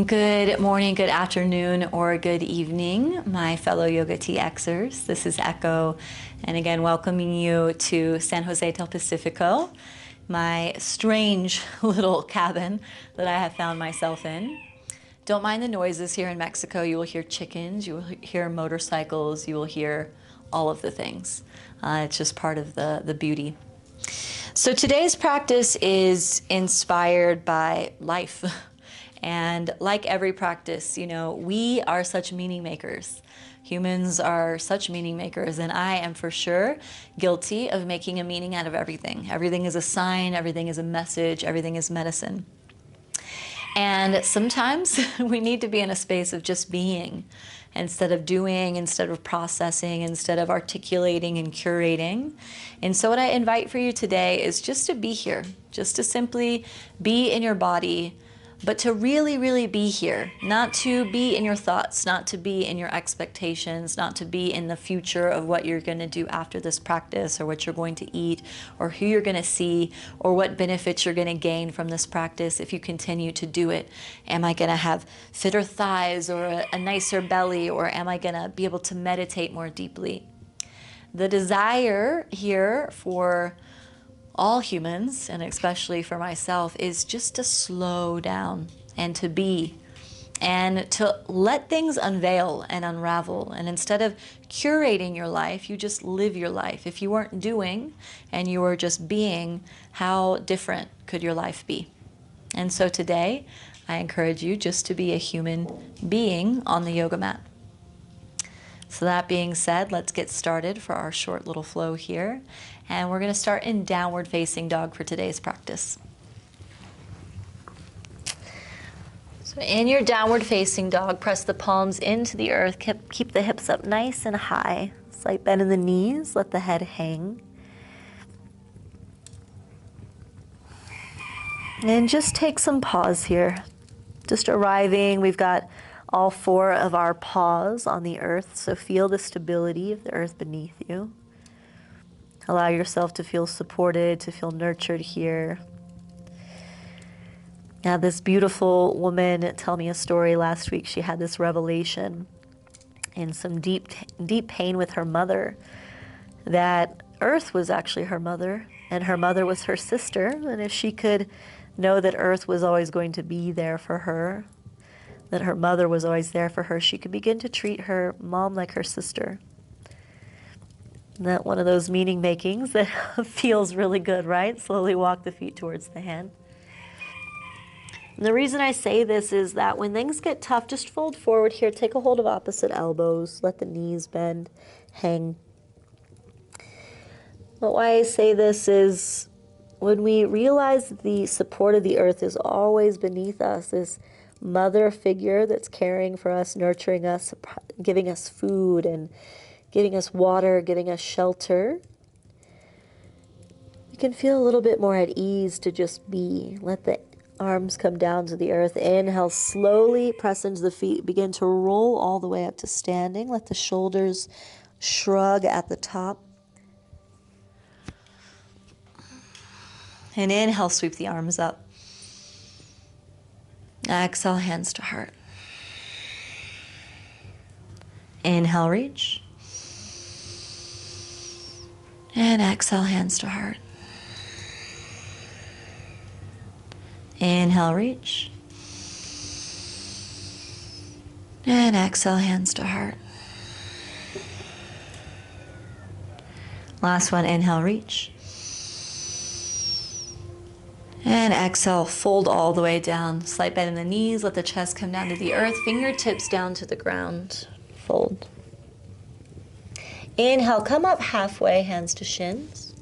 Good morning, good afternoon, or good evening, my fellow YOGATXers. This is Echo, and again, welcoming you to San Jose del Pacifico, my strange little cabin that I have found myself in. Don't mind the noises here in Mexico. You will hear chickens, you will hear motorcycles, you will hear all of the things. It's just part of the beauty. So today's practice is inspired by life. And like every practice, you know, we are such meaning makers. Humans are such meaning makers, and I am for sure guilty of making a meaning out of everything. Everything is a sign, everything is a message, everything is medicine. And sometimes we need to be in a space of just being instead of doing, instead of processing, instead of articulating and curating. And so what I invite for you today is just to be here, just to simply be in your body, but to really, really be here, not to be in your thoughts, not to be in your expectations, not to be in the future of what you're going to do after this practice, or what you're going to eat, or who you're going to see, or what benefits you're going to gain from this practice if you continue to do it. Am I going to have fitter thighs or a nicer belly, or am I going to be able to meditate more deeply? The desire here for all humans, and especially for myself, is just to slow down and to be, and to let things unveil and unravel. And instead of curating your life, you just live your life. If you weren't doing and you were just being, how different could your life be? And so today, I encourage you just to be a human being on the yoga mat. So that being said, let's get started for our short little flow here. And we're going to start in downward facing dog for today's practice. So in your downward facing dog, press the palms into the earth. Keep the hips up nice and high. Slight bend in the knees. Let the head hang. And just take some pause here. Just arriving. We've got all four of our paws on the earth. So feel the stability of the earth beneath you. Allow yourself to feel supported, to feel nurtured here. Now, this beautiful woman told me a story last week. She had this revelation in some deep pain with her mother, that Earth was actually her mother, and her mother was her sister. And if she could know that Earth was always going to be there for her, that her mother was always there for her, she could begin to treat her mom like her sister. Not one of those meaning makings that feels really good, right? Slowly walk the feet towards the hand. And the reason I say this is that when things get tough, just fold forward here, take a hold of opposite elbows, let the knees bend, hang. But why I say this is when we realize the support of the earth is always beneath us, this mother figure that's caring for us, nurturing us, giving us food and giving us water, giving us shelter, you can feel a little bit more at ease to just be. Let the arms come down to the earth. Inhale, slowly press into the feet. Begin to roll all the way up to standing. Let the shoulders shrug at the top. And inhale, sweep the arms up. Exhale, hands to heart. Inhale, reach. And exhale, hands to heart. Inhale, reach. And exhale, hands to heart. Last one, inhale, reach. And exhale, fold all the way down. Slight bend in the knees, let the chest come down to the earth, fingertips down to the ground. Fold. Inhale, come up halfway, hands to shins.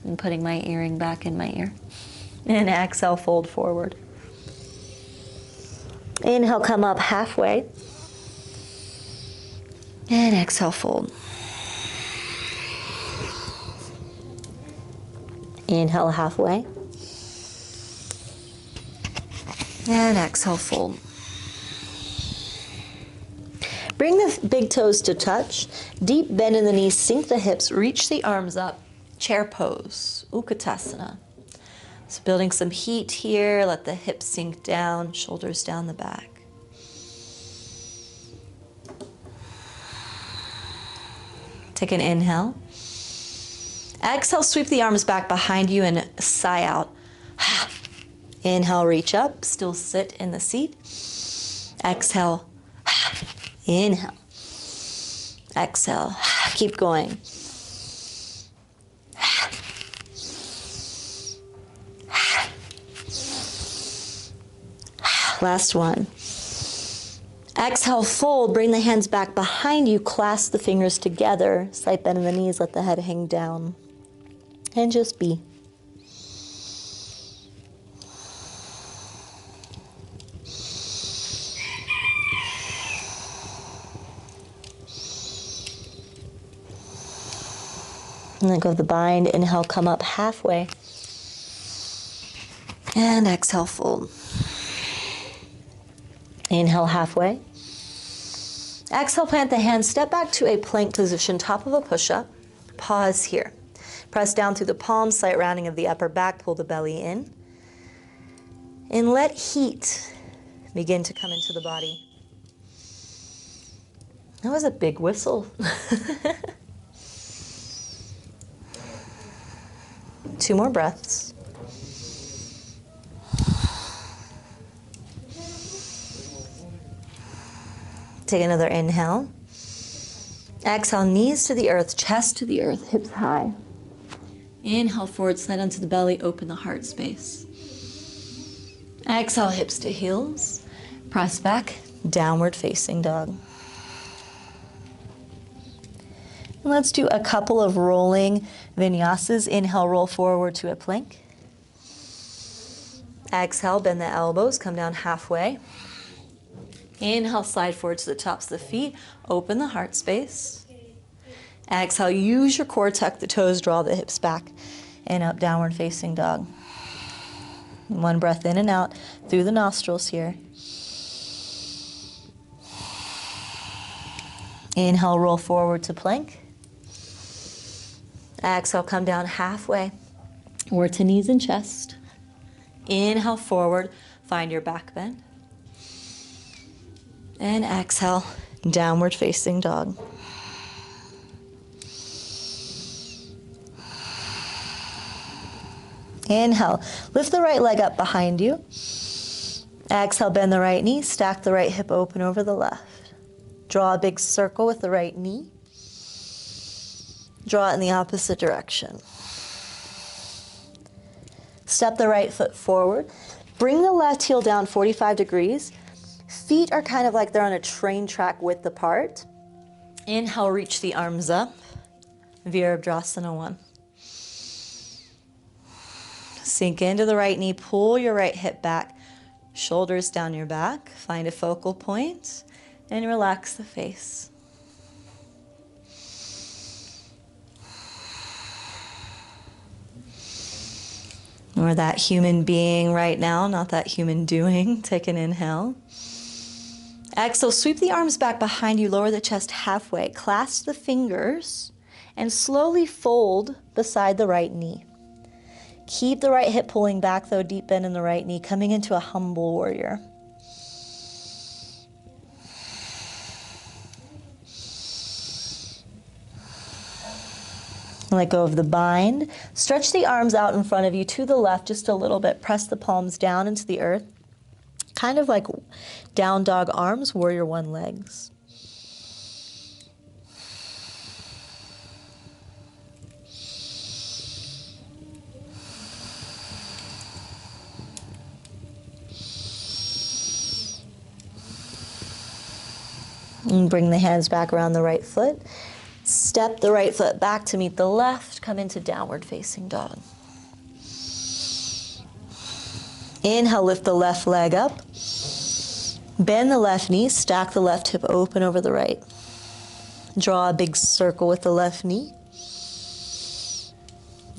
I'm putting my earring back in my ear. And exhale, fold forward. Inhale, come up halfway. And exhale, fold. Inhale, halfway. And exhale, fold. Bring the big toes to touch. Deep bend in the knees, sink the hips, reach the arms up. Chair pose, Utkatasana. So building some heat here. Let the hips sink down, shoulders down the back. Take an inhale. Exhale, sweep the arms back behind you and sigh out. Inhale, reach up, still sit in the seat. Exhale, inhale. Exhale, keep going. Last one. Exhale, fold, bring the hands back behind you, clasp the fingers together, slight bend in the knees, let the head hang down, and just be. And let go of the bind, inhale, come up halfway, and exhale, fold. Inhale halfway. Exhale, plant the hands, step back to a plank position, top of a push-up. Pause here. Press down through the palms, slight rounding of the upper back, pull the belly in. And let heat begin to come into the body. That was a big whistle. 2 more breaths. Take another inhale. Exhale, knees to the earth, chest to the earth, hips high. Inhale, forward, slide onto the belly, open the heart space. Exhale, hips to heels. Press back, downward facing dog. And let's do a couple of rolling vinyasas. Inhale, roll forward to a plank. Exhale, bend the elbows, come down halfway. Inhale, slide forward to the tops of the feet, open the heart space. Exhale, use your core, tuck the toes, draw the hips back, and up, downward facing dog. 1 breath in and out through the nostrils here. Inhale, roll forward to plank. Exhale, come down halfway, or to knees and chest. Inhale, forward, find your back bend. And exhale, downward facing dog. Inhale, lift the right leg up behind you. Exhale, bend the right knee, stack the right hip open over the left. Draw a big circle with the right knee. Draw it in the opposite direction. Step the right foot forward. Bring the left heel down 45 degrees. Feet are kind of like they're on a train track width apart. Inhale, reach the arms up. Virabhadrasana 1. Sink into the right knee, pull your right hip back, shoulders down your back. Find a focal point and relax the face. Or that human being right now, not that human doing. Take an inhale. Exhale, sweep the arms back behind you, lower the chest halfway, clasp the fingers, and slowly fold beside the right knee. Keep the right hip pulling back though, deep bend in the right knee, coming into a humble warrior. Let go of the bind. Stretch the arms out in front of you to the left just a little bit. Press the palms down into the earth. Kind of like down dog arms, warrior 1 legs. And bring the hands back around the right foot. Step the right foot back to meet the left. Come into downward facing dog. Inhale, lift the left leg up. Bend the left knee, stack the left hip open over the right. Draw a big circle with the left knee.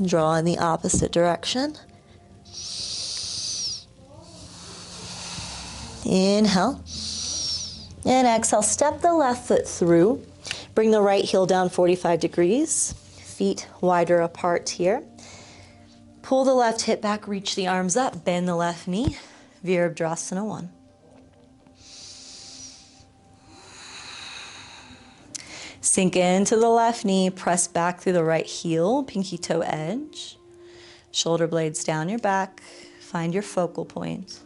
Draw in the opposite direction. Inhale. And exhale, step the left foot through. Bring the right heel down 45 degrees. Feet wider apart here. Pull the left hip back, reach the arms up, bend the left knee, Virabhadrasana 1. Sink into the left knee, press back through the right heel, pinky toe edge. Shoulder blades down your back, find your focal point.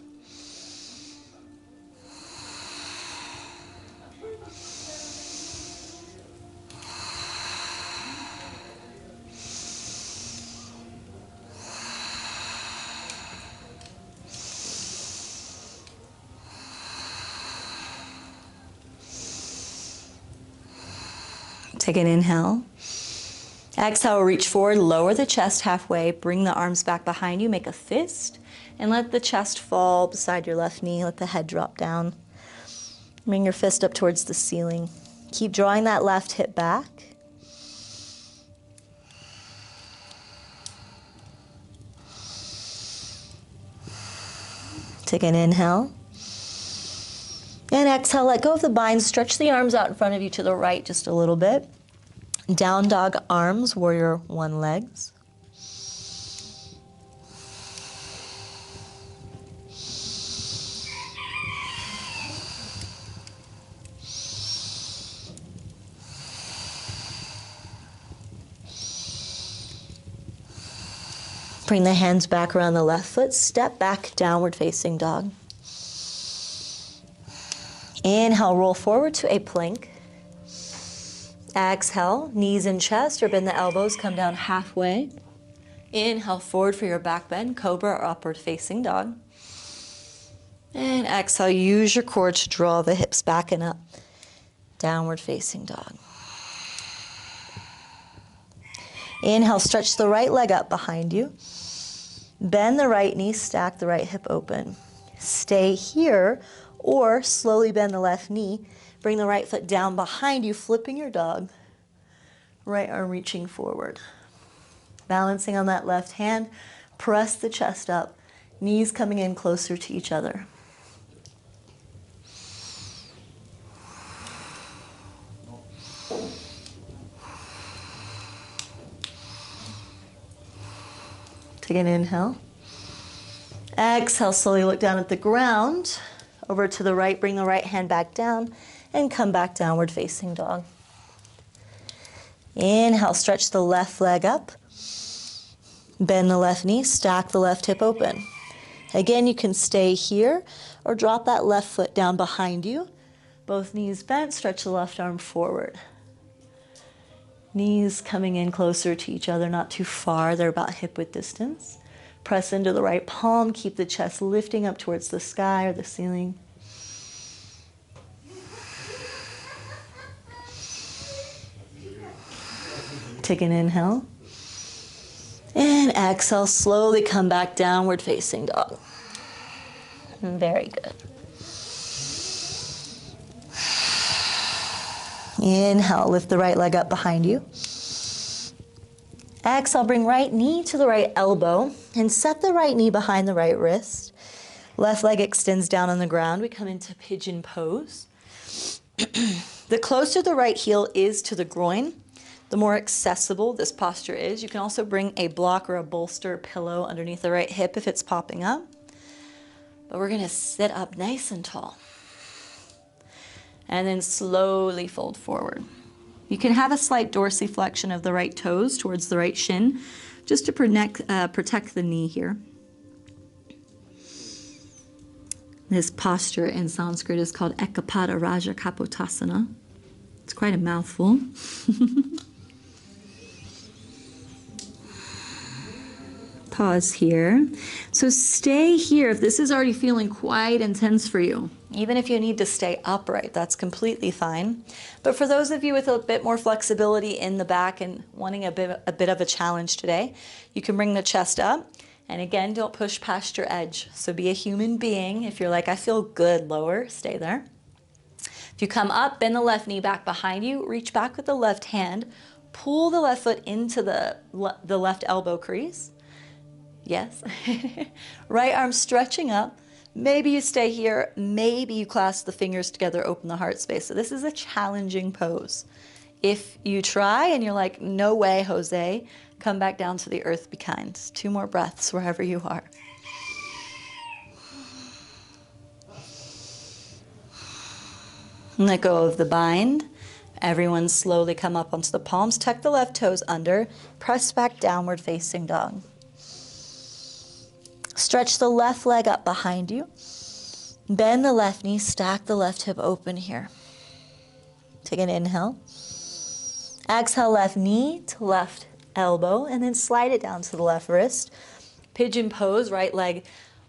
Take an inhale. Exhale, reach forward, lower the chest halfway, bring the arms back behind you, make a fist, and let the chest fall beside your left knee, let the head drop down. Bring your fist up towards the ceiling. Keep drawing that left hip back. Take an inhale. And exhale, let go of the bind, stretch the arms out in front of you to the right just a little bit. Down dog arms, warrior 1 legs. Bring the hands back around the left foot, step back, downward facing dog. Inhale, roll forward to a plank. Exhale, knees and chest, or bend the elbows, come down halfway. Inhale, forward for your back bend, cobra or upward facing dog. And exhale, use your core to draw the hips back and up. Downward facing dog. Inhale, stretch the right leg up behind you. Bend the right knee, stack the right hip open. Stay here, or slowly bend the left knee. Bring the right foot down behind you, flipping your dog. Right arm reaching forward. Balancing on that left hand, press the chest up. Knees coming in closer to each other. Take an inhale. Exhale, slowly look down at the ground. Over to the right, bring the right hand back down and come back downward facing dog. Inhale, stretch the left leg up. Bend the left knee, stack the left hip open. Again, you can stay here or drop that left foot down behind you. Both knees bent, stretch the left arm forward. Knees coming in closer to each other, not too far. They're about hip width distance. Press into the right palm, keep the chest lifting up towards the sky or the ceiling. Take an inhale. And exhale, slowly come back downward facing dog. Very good. Inhale, lift the right leg up behind you. Exhale, bring right knee to the right elbow and set the right knee behind the right wrist. Left leg extends down on the ground. We come into pigeon pose. The closer the right heel is to the groin, the more accessible this posture is. You can also bring a block or a bolster pillow underneath the right hip if it's popping up. But we're gonna sit up nice and tall. And then slowly fold forward. You can have a slight dorsiflexion of the right toes towards the right shin, just to protect the knee here. This posture in Sanskrit is called Ekapada Raja Kapotasana. It's quite a mouthful. Pause here. So stay here if this is already feeling quite intense for you. Even if you need to stay upright, that's completely fine. But for those of you with a bit more flexibility in the back and wanting a bit of a challenge today, you can bring the chest up. And again, don't push past your edge. So be a human being. If you're like, I feel good, lower, stay there. If you come up, bend the left knee back behind you, reach back with the left hand, pull the left foot into the left elbow crease. Yes. Right arm stretching up. Maybe you stay here. Maybe you clasp the fingers together, open the heart space. So this is a challenging pose. If you try and you're like, no way, Jose, come back down to the earth, be kind. 2 more breaths wherever you are. Let go of the bind. Everyone slowly come up onto the palms. Tuck the left toes under. Press back downward facing dog. Stretch the left leg up behind you. Bend the left knee. Stack the left hip open here. Take an inhale. Exhale, left knee to left elbow, and then slide it down to the left wrist. Pigeon pose, right leg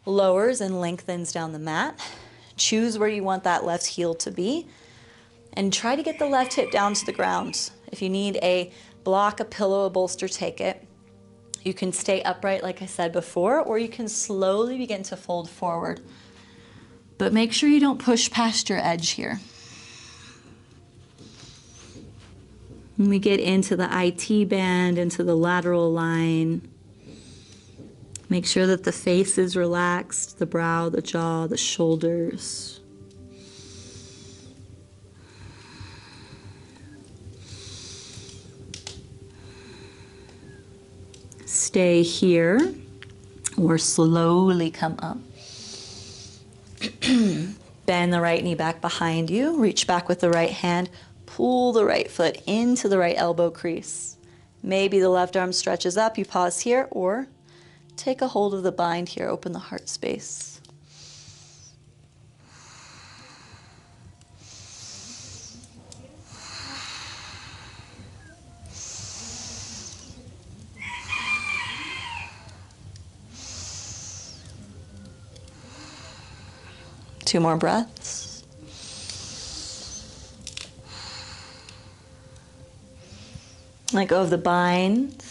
lowers and lengthens down the mat. Choose where you want that left heel to be. And try to get the left hip down to the ground. If you need a block, a pillow, a bolster, take it. You can stay upright like I said before, or you can slowly begin to fold forward. But make sure you don't push past your edge here. When we get into the IT band, into the lateral line, make sure that the face is relaxed, the brow, the jaw, the shoulders. Stay here or slowly come up. Bend the right knee back behind you. Reach back with the right hand. Pull the right foot into the right elbow crease. Maybe the left arm stretches up. You pause here, or take a hold of the bind here. Open the heart space. Two more breaths. Let go of the bind.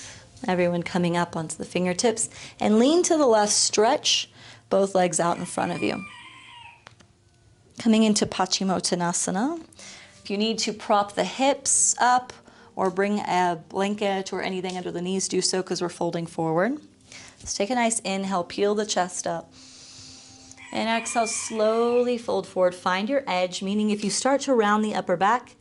Everyone coming up onto the fingertips. And lean to the left, stretch both legs out in front of you. Coming into Paschimottanasana. If you need to prop the hips up or bring a blanket or anything under the knees, do so because we're folding forward. Let's take a nice inhale, peel the chest up. And exhale, slowly fold forward. Find your edge, meaning if you start to round the upper back,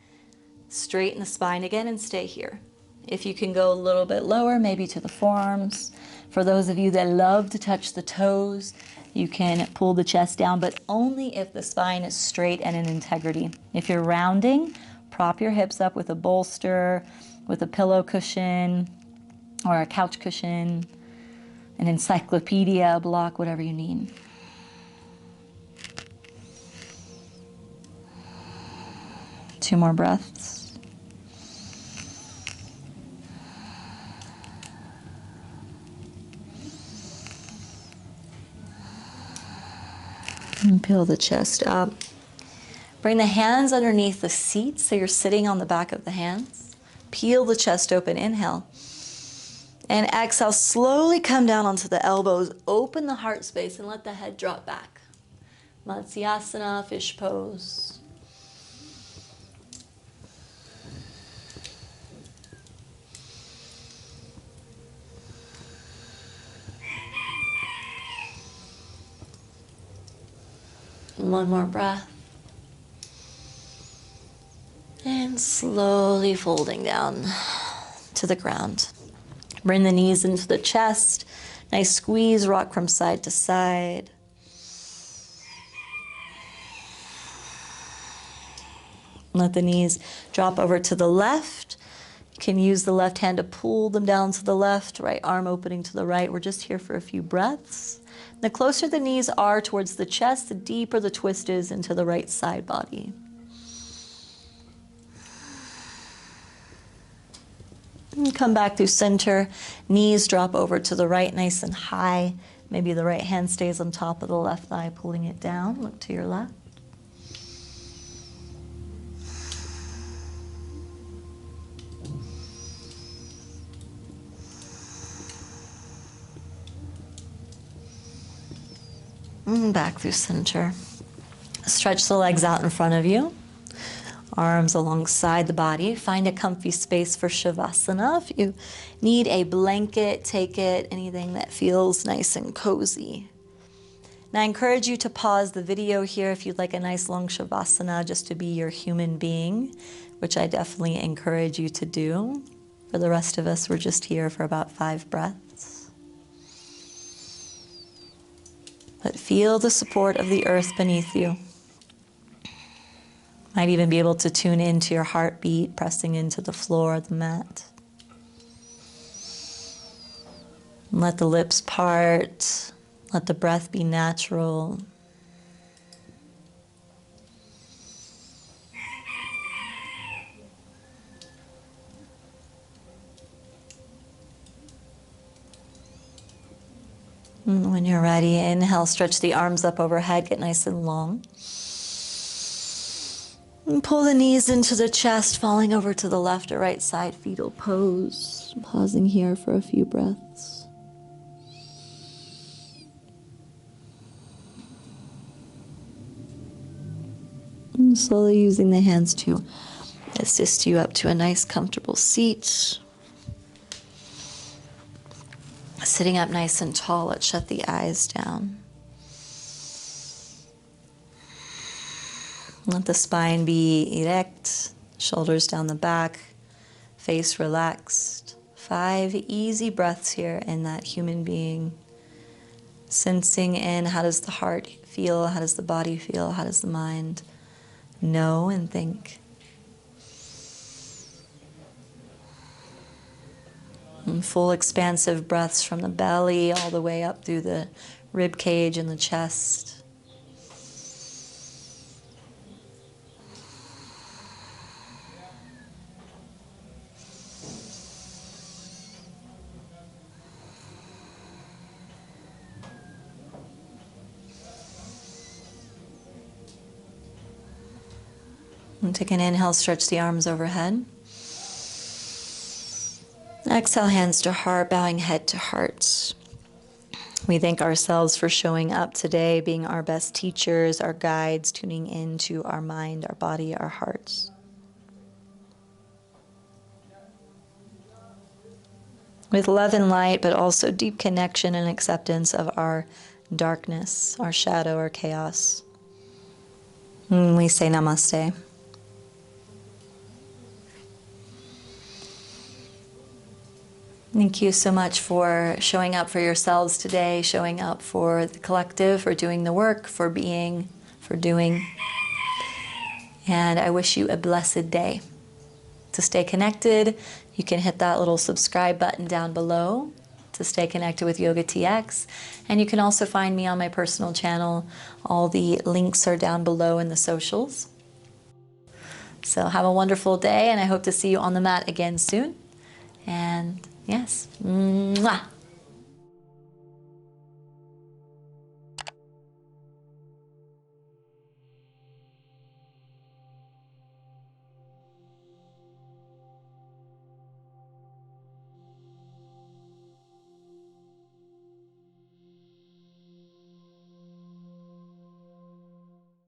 straighten the spine again and stay here. If you can go a little bit lower, maybe to the forearms. For those of you that love to touch the toes, you can pull the chest down, but only if the spine is straight and in integrity. If you're rounding, prop your hips up with a bolster, with a pillow cushion, or a couch cushion, an encyclopedia, a block, whatever you need. Two more breaths. And peel the chest up. Bring the hands underneath the seat so you're sitting on the back of the hands. Peel the chest open, inhale. And exhale, slowly come down onto the elbows. Open the heart space and let the head drop back. Matsyasana, fish pose. One more breath. And slowly folding down to the ground. Bring the knees into the chest. Nice squeeze, rock from side to side. Let the knees drop over to the left. You can use the left hand to pull them down to the left, right arm opening to the right. We're just here for a few breaths. The closer the knees are towards the chest, the deeper the twist is into the right side body. And come back through center. Knees drop over to the right, nice and high. Maybe the right hand stays on top of the left thigh, pulling it down. Look to your left. Back through center. Stretch the legs out in front of you. Arms alongside the body. Find a comfy space for Shavasana. If you need a blanket, take it. Anything that feels nice and cozy. And I encourage you to pause the video here if you'd like a nice long Shavasana just to be your human being. which I definitely encourage you to do. For the rest of us, we're just here for about 5 breaths. But feel the support of the earth beneath you. Might even be able to tune into your heartbeat, pressing into the floor of the mat. And let the lips part. Let the breath be natural. And when you're ready, inhale, stretch the arms up overhead, get nice and long. And pull the knees into the chest, falling over to the left or right side, fetal pose. Pausing here for a few breaths. And slowly using the hands to assist you up to a nice comfortable seat. Sitting up nice and tall, let's shut the eyes down. Let the spine be erect, shoulders down the back, face relaxed. 5 easy breaths here in that human being. Sensing in, how does the heart feel? How does the body feel? How does the mind know and think? And full expansive breaths from the belly all the way up through the rib cage and the chest. And take an inhale, stretch the arms overhead. Exhale, hands to heart, bowing head to heart. We thank ourselves for showing up today, being our best teachers, our guides, tuning into our mind, our body, our hearts. With love and light, but also deep connection and acceptance of our darkness, our shadow, our chaos. And we say namaste. Thank you so much for showing up for yourselves today, showing up for the collective, for doing the work, for being, for doing. And I wish you a blessed day. To stay connected, you can hit that little subscribe button down below to stay connected with YOGATX. And you can also find me on my personal channel. All the links are down below in the socials. So have a wonderful day, and I hope to see you on the mat again soon. And yes, mwah.